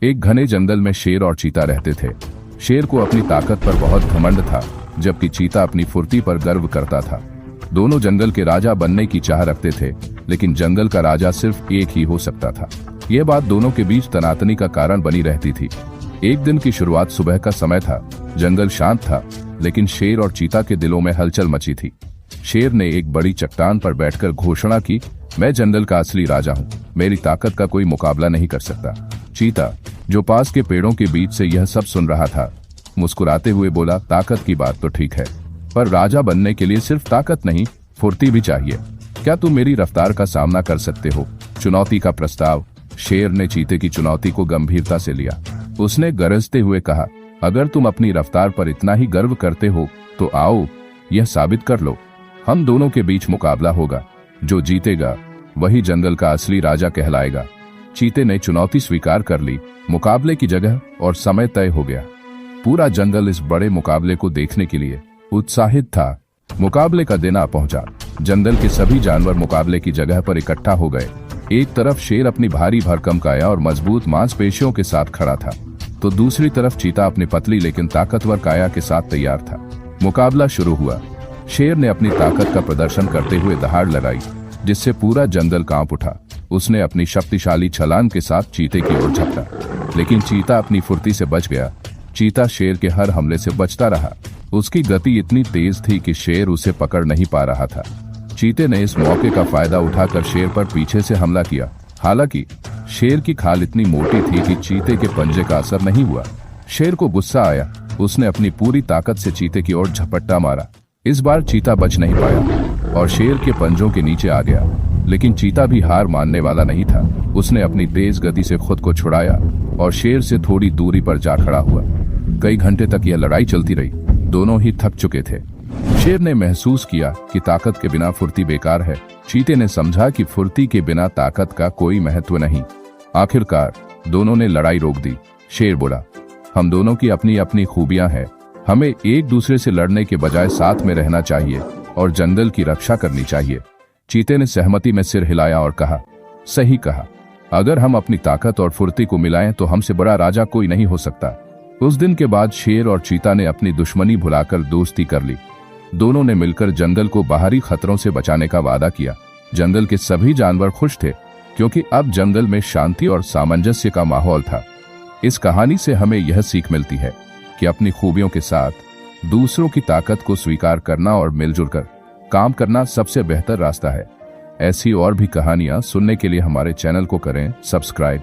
एक घने जंगल में शेर और चीता रहते थे। शेर को अपनी ताकत पर बहुत घमंड था, जबकि चीता अपनी फुर्ती पर गर्व करता था। दोनों जंगल के राजा बनने की चाह रखते थे, लेकिन जंगल का राजा सिर्फ एक ही हो सकता था। यह बात दोनों के बीच तनातनी का कारण बनी रहती थी। एक दिन की शुरुआत सुबह का समय था। जंगल शांत था, लेकिन शेर और चीता के दिलों में हलचल मची थी। शेर ने एक बड़ी चट्टान पर बैठकर घोषणा की, मैं जंगल का असली राजा हूँ, मेरी ताकत का कोई मुकाबला नहीं कर सकता। चीता, जो पास के पेड़ों के बीच से यह सब सुन रहा था, मुस्कुराते हुए बोला, ताकत की बात तो ठीक है, पर राजा बनने के लिए सिर्फ ताकत नहीं, फुर्ती भी चाहिए। क्या तुम मेरी रफ्तार का सामना कर सकते हो? चुनौती का प्रस्ताव। शेर ने चीते की चुनौती को गंभीरता से लिया। उसने गरजते हुए कहा, अगर तुम अपनी रफ्तार पर इतना ही गर्व करते हो तो आओ, यह साबित कर लो। हम दोनों के बीच मुकाबला होगा। जो जीतेगा वही जंगल का असली राजा कहलाएगा। चीते ने चुनौती स्वीकार कर ली। मुकाबले की जगह और समय तय हो गया। पूरा जंगल इस बड़े मुकाबले को देखने के लिए उत्साहित था। मुकाबले का दिन आ पहुंचा। जंगल के सभी जानवर मुकाबले की जगह पर इकट्ठा हो गए। एक तरफ शेर अपनी भारी भरकम काया और मजबूत मांसपेशियों के साथ खड़ा था, तो दूसरी तरफ चीता अपनी पतली लेकिन ताकतवर काया के साथ तैयार था। मुकाबला शुरू हुआ। शेर ने अपनी ताकत का प्रदर्शन करते हुए दहाड़ लगाई, जिससे पूरा जंगल कांप उठा। उसने अपनी शक्तिशाली छलांग के साथ चीते की ओर झपटा, लेकिन चीता अपनी फुर्ती से बच गया। चीता शेर के हर हमले से बचता रहा। उसकी गति इतनी तेज थी कि शेर उसे पकड़ नहीं पा रहा था। चीते ने इस मौके का फायदा उठाकर शेर पर पीछे से हमला किया। हालांकि शेर की खाल इतनी मोटी थी कि चीते के पंजे का असर नहीं हुआ। शेर को गुस्सा आया। उसने अपनी पूरी ताकत से चीते की ओर झपट्टा मारा। इस बार चीता बच नहीं पाया और शेर के पंजों के नीचे आ गया, लेकिन चीता भी हार मानने वाला नहीं था। उसने अपनी तेज गति से खुद को छुड़ाया और शेर से थोड़ी दूरी पर जा खड़ा हुआ। कई घंटे तक यह लड़ाई चलती रही। दोनों ही थक चुके थे। शेर ने महसूस किया कि ताकत के बिना फुर्ती बेकार है। चीते ने समझा कि फुर्ती के बिना ताकत का कोई महत्व नहीं। आखिरकार दोनों ने लड़ाई रोक दी। शेर बोला, हम दोनों की अपनी अपनी खूबियां हैं। हमें एक दूसरे से लड़ने के बजाय साथ में रहना चाहिए और जंगल की रक्षा करनी चाहिए। चीते ने सहमति में सिर हिलाया और कहा, सही कहा। अगर हम अपनी ताकत और फुर्ती को मिलाएं तो हमसे बड़ा राजा कोई नहीं हो सकता। उस दिन के बाद शेर और चीता ने अपनी दुश्मनी भुलाकर दोस्ती कर ली। दोनों ने मिलकर जंगल को बाहरी खतरों से बचाने का वादा किया। जंगल के सभी जानवर खुश थे, क्योंकि अब जंगल में शांति और सामंजस्य का माहौल था। इस कहानी से हमें यह सीख मिलती है कि अपनी खूबियों के साथ दूसरों की ताकत को स्वीकार करना और मिलजुल कर काम करना सबसे बेहतर रास्ता है। ऐसी और भी कहानियां सुनने के लिए हमारे चैनल को करें सब्सक्राइब।